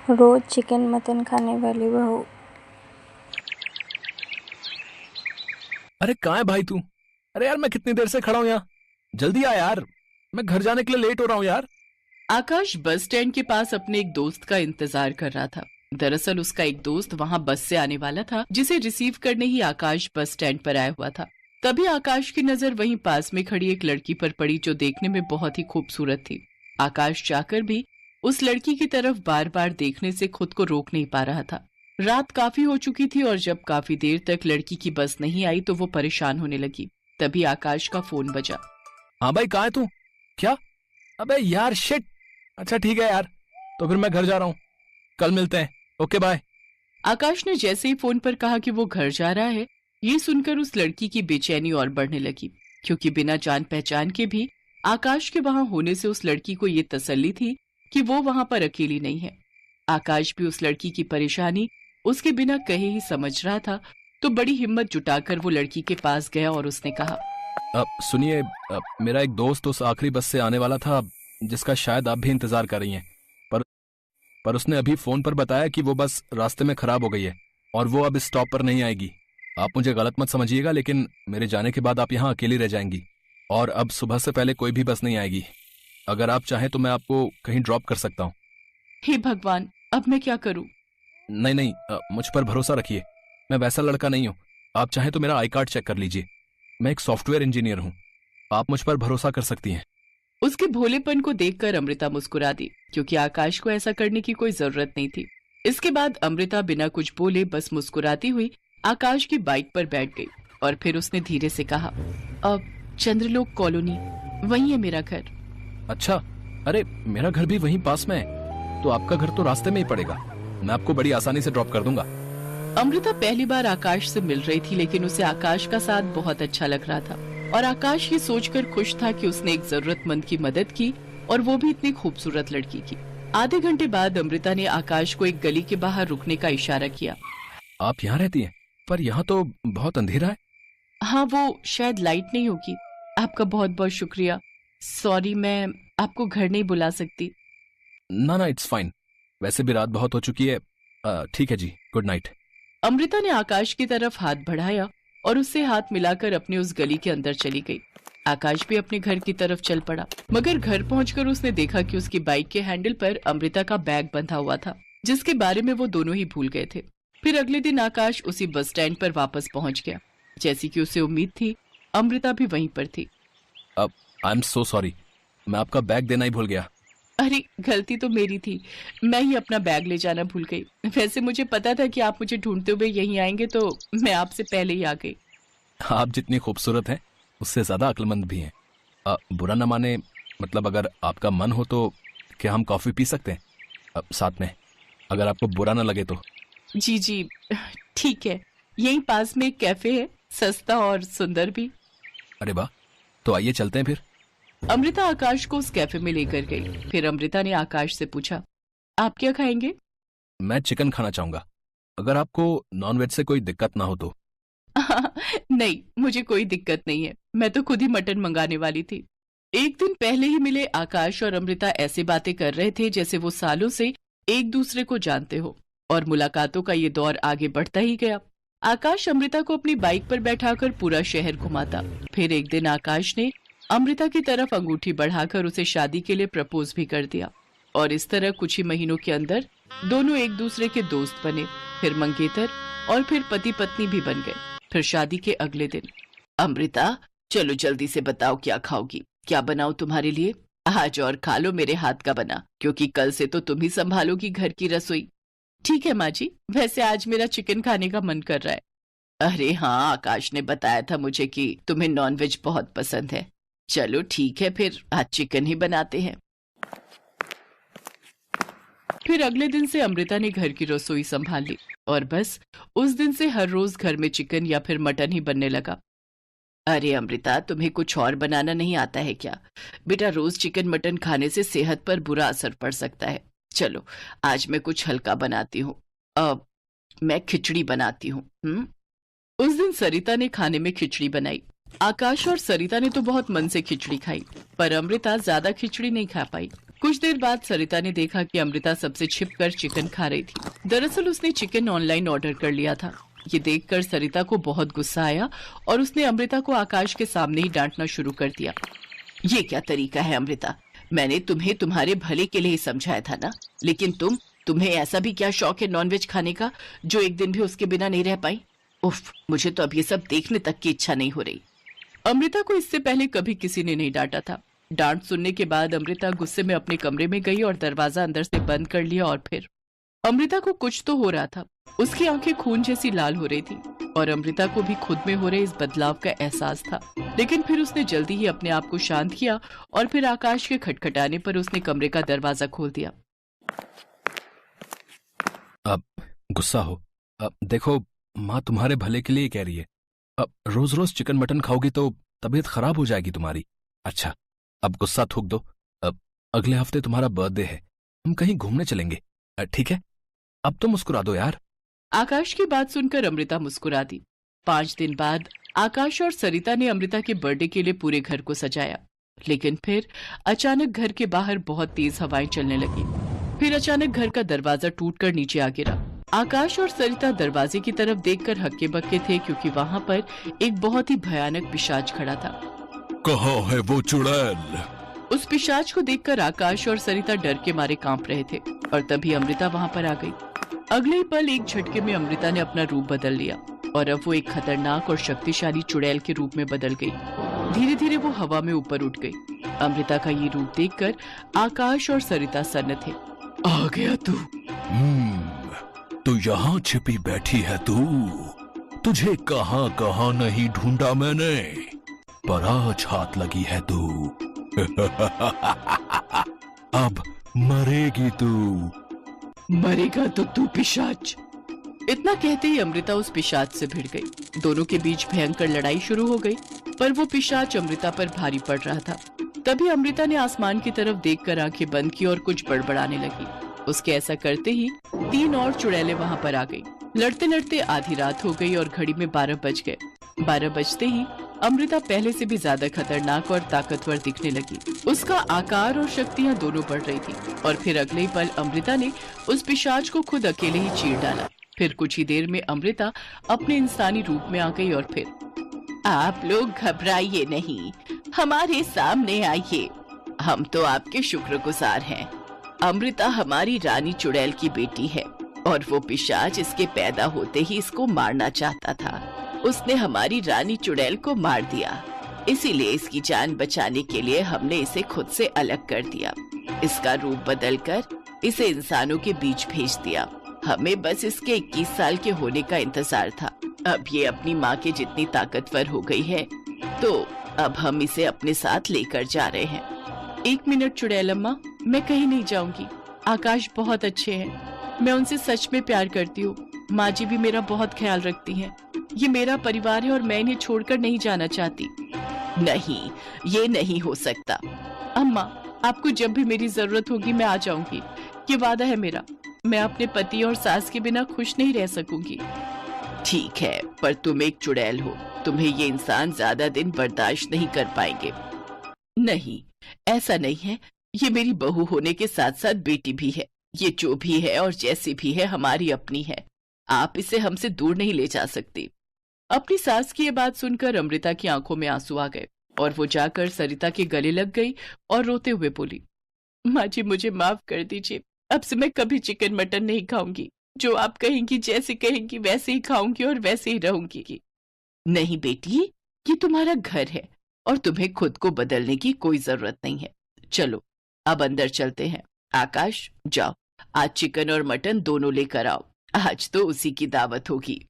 रोज chicken mutton खाने वाली बहू। अरे कहाँ है भाई तू? अरे यार मैं कितनी देर से खड़ा हूँ यहाँ। जल्दी आ यार, मैं घर जाने के लिए लेट हो रहा हूँ यार। आकाश बस स्टैंड के पास अपने एक दोस्त का इंतजार कर रहा था। दरअसल उसका एक दोस्त वहां बस से आने वाला था, जिसे रिसीव करने ही आकाश बस स्टैंड पर आया हुआ था। तभी आकाश की नजर वहीं पास में खड़ी एक लड़की पर पड़ी, जो देखने में बहुत ही खूबसूरत थी। आकाश चाहकर भी उस लड़की की तरफ बार बार देखने से खुद को रोक नहीं पा रहा था। रात काफी हो चुकी थी और जब काफी देर तक लड़की की बस नहीं आई तो वो परेशान होने लगी। तभी आकाश का फोन बजा। हाँ भाई कहाँ है तू? क्या? अबे यार शिट। अच्छा ठीक है यार, तो फिर मैं घर जा रहा हूँ। कल मिलते हैं। Okay bye. आकाश ने जैसे ही फोन पर कहा कि वो घर जा रहा है, ये सुनकर उस लड़की की बेचैनी और बढ़ने लगी, क्योंकि बिना जान पहचान के भी आकाश के वहां होने से उस लड़की को ये तसल्ली थी कि वो वहां पर अकेली नहीं है। आकाश भी उस लड़की की परेशानी उसके बिना कहे ही समझ रहा था, तो बड़ी हिम्मत जुटाकर वो लड़की के पास गया और उसने कहा, सुनिए, मेरा एक दोस्त उस आखिरी बस से आने वाला था, जिसका शायद आप भी इंतजार कर रही हैं। पर पर उसने अभी फोन पर बताया कि वो बस रास्ते में खराब हो गई है और वो अब इस स्टॉप पर नहीं आएगी। आप मुझे गलत मत समझिएगा, लेकिन मेरे जाने के बाद आप यहाँ अकेली रह जाएंगी और अब सुबह से पहले कोई भी बस नहीं आएगी। अगर आप चाहें तो मैं आपको कहीं ड्रॉप कर सकता हूँ। हे भगवान, अब मैं क्या करूं? नहीं नहीं, मुझ पर भरोसा रखिए। मैं वैसा लड़का नहीं हूँ। आप चाहें तो मेरा आई कार्ड चेक कर लीजिए। मैं एक सॉफ्टवेयर इंजीनियर हूँ। आप मुझ पर भरोसा कर सकती हैं। उसके भोलेपन को देखकर अमृता मुस्कुरा दी, क्योंकि आकाश को ऐसा करने की कोई जरूरत नहीं थी। इसके बाद अमृता बिना कुछ बोले बस मुस्कुराती हुई आकाश की बाइक पर बैठ गई और फिर उसने धीरे से कहा, अब चंद्रलोक कॉलोनी, वही है मेरा घर। अच्छा, अरे मेरा घर भी वहीं पास में है, तो आपका घर तो रास्ते में ही पड़ेगा। मैं आपको बड़ी आसानी से ड्रॉप कर दूंगा। अमृता पहली बार आकाश से मिल रही थी, लेकिन उसे आकाश का साथ बहुत अच्छा लग रहा था और आकाश ये सोचकर खुश था कि उसने एक जरूरतमंद की मदद की, और वो भी इतनी खूबसूरत लड़की की। आधे घंटे बाद अमृता ने आकाश को एक गली के बाहर रुकने का इशारा किया। आप यहाँ रहती हैं? पर यहाँ तो बहुत अंधेरा है। हाँ, वो शायद लाइट नहीं होगी। आपका बहुत बहुत शुक्रिया। सॉरी, मैं आपको घर नहीं बुला सकती। ना ना, इट्स फाइन। वैसे भी रात बहुत हो चुकी है। ठीक है जी, गुड नाइट। अमृता ने आकाश की तरफ हाथ बढ़ाया और उससे हाथ मिलाकर अपने उस गली के अंदर चली गई। आकाश भी अपने घर की तरफ चल पड़ा, मगर घर पहुंचकर उसने देखा कि उसकी बाइक के हैंडल पर अमृता का बैग बंधा हुआ था, जिसके बारे में वो दोनों ही भूल गए थे। फिर अगले दिन आकाश उसी बस स्टैंड पर वापस पहुंच गया। जैसी कि उसे उम्मीद थी, अमृता भी वहीं पर थी। अब आई एम सो सॉरी, मैं आपका बैग देना ही भूल गया। अरे, गलती तो मेरी थी, मैं ही अपना बैग ले जाना भूल गई। वैसे मुझे पता था कि आप मुझे ढूंढते हुए यहीं आएंगे, तो मैं आपसे पहले ही आ गई। आप जितनी खूबसूरत हैं उससे ज्यादा अक्लमंद भी हैं। बुरा न माने, मतलब अगर आपका मन हो तो क्या हम कॉफी पी सकते हैं साथ में, अगर आपको बुरा न लगे तो। जी जी, ठीक है। यहीं पास में एक कैफे है, सस्ता और सुंदर भी। अरे वाह, तो आइए चलते हैं फिर। अमृता आकाश को उस कैफे में लेकर गई। फिर अमृता ने आकाश से पूछा, आप क्या खाएंगे? मैं चिकन खाना चाहूंगा, अगर आपको नॉनवेज से कोई दिक्कत ना हो तो। नहीं, मुझे कोई दिक्कत नहीं है। मैं तो खुद ही मटन मंगाने वाली थी। एक दिन पहले ही मिले आकाश और अमृता ऐसे बातें कर रहे थे जैसे वो सालों से एक दूसरे को जानते हो, और मुलाकातों का ये दौर आगे बढ़ता ही गया। आकाश अमृता को अपनी बाइक पर बैठाकर पूरा शहर घुमाता। फिर एक दिन आकाश ने अमृता की तरफ अंगूठी बढ़ाकर उसे शादी के लिए प्रपोज भी कर दिया, और इस तरह कुछ ही महीनों के अंदर दोनों एक दूसरे के दोस्त बने, फिर मंगेतर और फिर पति पत्नी भी बन गए। फिर शादी के अगले दिन, अमृता चलो जल्दी से बताओ क्या खाओगी, क्या बनाऊं तुम्हारे लिए? आज और खा लो मेरे हाथ का बना, क्योंकि कल से तो तुम ही संभालोगी घर की रसोई। ठीक है माँ जी, वैसे आज मेरा चिकन खाने का मन कर रहा है। अरे हाँ, आकाश ने बताया था मुझे कि तुम्हें नॉनवेज बहुत पसंद है। चलो ठीक है, फिर आज चिकन ही बनाते हैं। फिर अगले दिन से अमृता ने घर की रसोई संभाल ली, और बस उस दिन से हर रोज घर में चिकन या फिर मटन ही बनने लगा। अरे अमृता, तुम्हें कुछ और बनाना नहीं आता है क्या? बेटा, रोज चिकन मटन खाने से सेहत पर बुरा असर पड़ सकता है। चलो आज मैं कुछ हल्का बनाती हूँ। अब मैं खिचड़ी बनाती हूँ। उस दिन सरिता ने खाने में खिचड़ी बनाई। आकाश और सरिता ने तो बहुत मन से खिचड़ी खाई, पर अमृता ज्यादा खिचड़ी नहीं खा पाई। कुछ देर बाद सरिता ने देखा कि अमृता सबसे छिपकर चिकन खा रही थी। दरअसल उसने चिकन ऑनलाइन ऑर्डर कर लिया था। ये देखकर सरिता को बहुत गुस्सा आया और उसने अमृता को आकाश के सामने ही डांटना शुरू कर दिया। ये क्या तरीका है अमृता? मैंने तुम्हें तुम्हारे भले के लिए ही समझाया था ना, लेकिन तुम्हें ऐसा भी क्या शौक है नॉनवेज खाने का जो एक दिन भी उसके बिना नहीं रह पाई? उफ, मुझे तो अब ये सब देखने तक की इच्छा नहीं हो रही। अमृता को इससे पहले कभी किसी ने नहीं डांटा था। डांट सुनने के बाद अमृता गुस्से में अपने कमरे में गई और दरवाजा अंदर से बंद कर लिया। और फिर अमृता को कुछ तो हो रहा था। उसकी आंखें खून जैसी लाल हो रही थी और अमृता को भी खुद में हो रहे इस बदलाव का एहसास था। लेकिन फिर उसने जल्दी ही अपने आप को शांत किया और फिर आकाश के खटखटाने पर उसने कमरे का दरवाजा खोल दिया। अब गुस्सा हो? अब देखो, माँ तुम्हारे भले के लिए कह रही है। अब रोज रोज चिकन मटन खाओगी तो तबीयत खराब हो जाएगी तुम्हारी। अच्छा, अब गुस्सा थूक दो। अब अगले हफ्ते तुम्हारा बर्थडे है, हम कहीं घूमने चलेंगे, ठीक है? अब तो मुस्कुरा दो यार। आकाश की बात सुनकर अमृता मुस्कुरा दी। 5 दिन बाद आकाश और सरिता ने अमृता के बर्थडे के लिए पूरे घर को सजाया। लेकिन फिर अचानक घर के बाहर बहुत तेज हवाएं चलने लगी। फिर अचानक घर का दरवाजा टूटकर नीचे आ गिरा। आकाश और सरिता दरवाजे की तरफ देखकर हक्के बक्के थे, क्योंकि वहां पर एक बहुत ही भयानक पिशाच खड़ा था। कहाँ है वो चुड़ैल? उस पिशाच को देखकर आकाश और सरिता डर के मारे कांप रहे थे और तभी अमृता वहां पर आ गई। अगले ही पल एक झटके में अमृता ने अपना रूप बदल लिया और अब वो एक खतरनाक और शक्तिशाली चुड़ैल के रूप में बदल गई। धीरे धीरे वो हवा में ऊपर उठ गई। अमृता का ये रूप देखकर आकाश और सरिता सन्न थे। आ गया तू? तू यहाँ छिपी बैठी है तू? तुझे कहाँ कहाँ नहीं ढूंढा मैंने, पर आज हाथ लगी है तू। अब मरेगी तू। मरेगा तो तू पिशाच। इतना कहते ही अमृता उस पिशाच से भिड़ गई। दोनों के बीच भयंकर लड़ाई शुरू हो गई, पर वो पिशाच अमृता पर भारी पड़ रहा था। तभी अमृता ने आसमान की तरफ देखकर आंखें बंद की और कुछ बड़बड़ाने लगी। उसके ऐसा करते ही 3 और चुड़ैलें वहां पर आ गई। लड़ते लड़ते आधी रात हो गई और घड़ी में 12 बज गए। 12 बजते ही अमृता पहले से भी ज्यादा खतरनाक और ताकतवर दिखने लगी। उसका आकार और शक्तियां दोनों बढ़ रही थी और फिर अगले ही पल अमृता ने उस पिशाच को खुद अकेले ही चीर डाला। फिर कुछ ही देर में अमृता अपने इंसानी रूप में आ गई और फिर आप लोग घबराइए नहीं, हमारे सामने आइए, हम तो आपके शुक्रगुजार हैं। अमृता हमारी रानी चुड़ैल की बेटी है और वो पिशाच इसके पैदा होते ही इसको मारना चाहता था। उसने हमारी रानी चुड़ैल को मार दिया, इसीलिए इसकी जान बचाने के लिए हमने इसे खुद से अलग कर दिया। इसका रूप बदलकर इसे इंसानों के बीच भेज दिया। हमें बस इसके 21 साल के होने का इंतजार था। अब ये अपनी माँ के जितनी ताकतवर हो गई है, तो अब हम इसे अपने साथ लेकर जा रहे हैं। 1 मिनट चुड़ैल अम्मा, मैं कहीं नहीं जाऊंगी। आकाश बहुत अच्छे हैं, मैं उनसे सच में प्यार करती हूँ। माँ जी भी मेरा बहुत ख्याल रखती हैं। ये मेरा परिवार है और मैं इन्हें छोड़कर नहीं जाना चाहती। नहीं, ये नहीं हो सकता। अम्मा, आपको जब भी मेरी जरूरत होगी मैं आ जाऊंगी, ये वादा है मेरा। मैं अपने पति और सास के बिना खुश नहीं रह सकूंगी। ठीक है, पर तुम एक चुड़ैल हो, तुम्हें ये इंसान ज्यादा दिन बर्दाश्त नहीं कर पाएंगे। नहीं, ऐसा नहीं है, ये मेरी बहू होने के साथ साथ बेटी भी है। ये जो भी है और जैसी भी है हमारी अपनी है। आप इसे हमसे दूर नहीं ले जा सकती। अपनी सास की ये बात सुनकर अमृता की आंखों में आंसू आ गए और वो जाकर सरिता के गले लग गई और रोते हुए बोली, माँ जी मुझे माफ कर दीजिए, अब से मैं कभी चिकन मटन नहीं खाऊंगी। जो आप कहेंगी, जैसे कहेंगी वैसे ही खाऊंगी और वैसे ही रहूंगी। नहीं बेटी, ये तुम्हारा घर है और तुम्हें खुद को बदलने की कोई जरूरत नहीं है। चलो अब अंदर चलते हैं। आकाश, जाओ, आज चिकन और मटन दोनों लेकर आओ। आज तो उसी की दावत होगी।